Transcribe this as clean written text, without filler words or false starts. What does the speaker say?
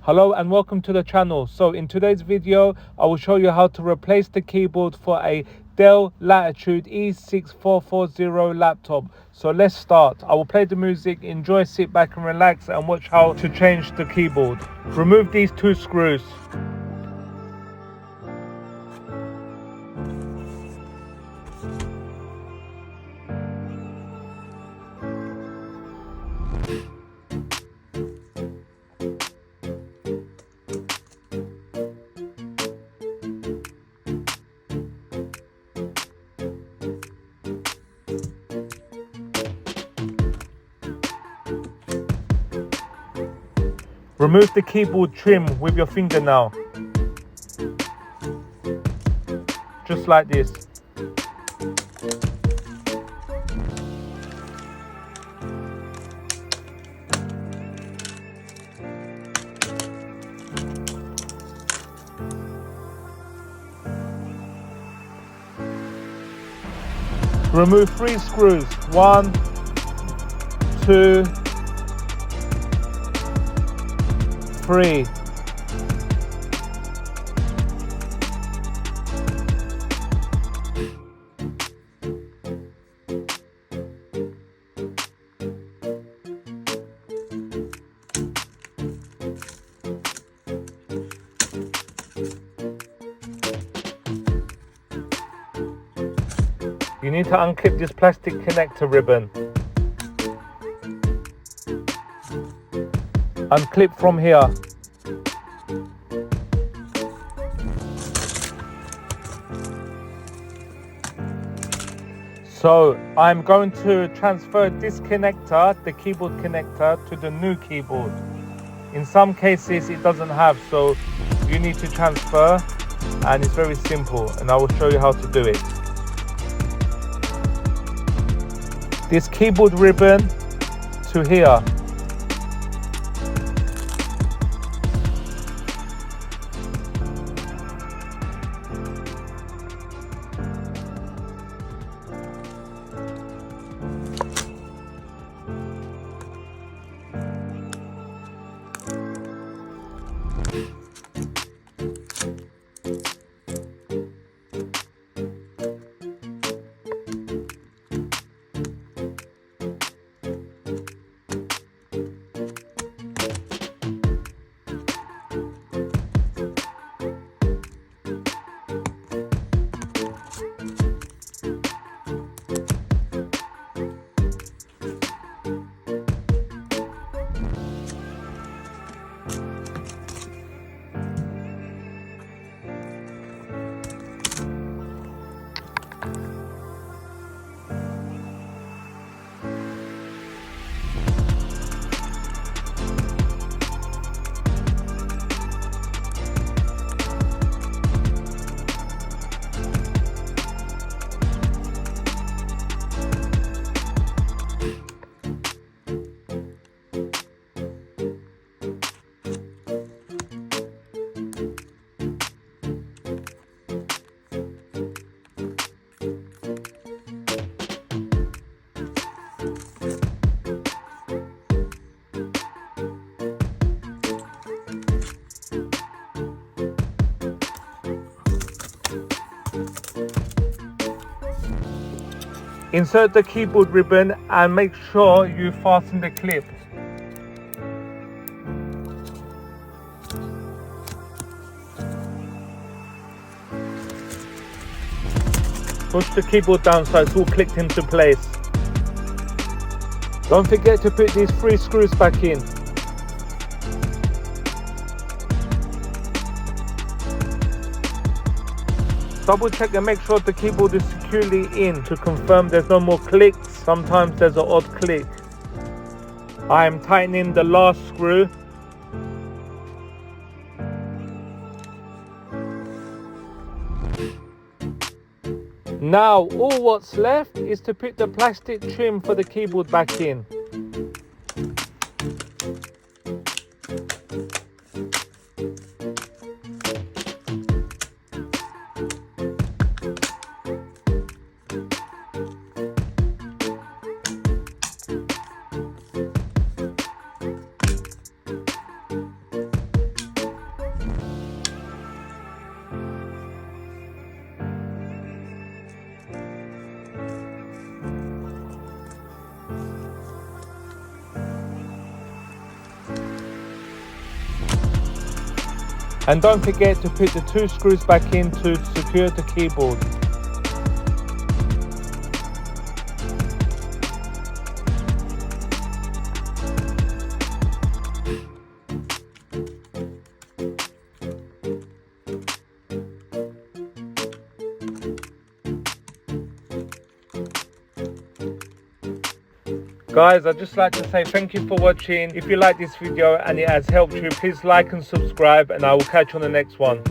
Hello and welcome to the channel. So in today's video I will show you how to replace the keyboard for a Dell Latitude E6440 laptop. So let's start. I will play the music, enjoy, sit back and relax and watch how to change the keyboard. Remove these two screws. Remove the keyboard trim with your fingernail. Just like this. Remove 3 screws. 1, 2, 3. You need to unclip this plastic connector ribbon. Unclip from here. So I'm going to transfer this connector, the keyboard connector, to the new keyboard. In some cases it doesn't have, so you need to transfer, and it's very simple and I will show you how to do it. This keyboard ribbon to here. Insert the keyboard ribbon and make sure you fasten the clip. Push the keyboard down so it's all clicked into place. Don't forget to put these 3 screws back in. Double check and make sure the keyboard is securely in to confirm there's no more clicks. Sometimes there's an odd click. I am tightening the last screw. Now all what's left is to put the plastic trim for the keyboard back in. And don't forget to put the 2 screws back in to secure the keyboard. Guys, I'd just like to say thank you for watching. If you like this video and it has helped you, please like and subscribe, and I will catch you on the next one.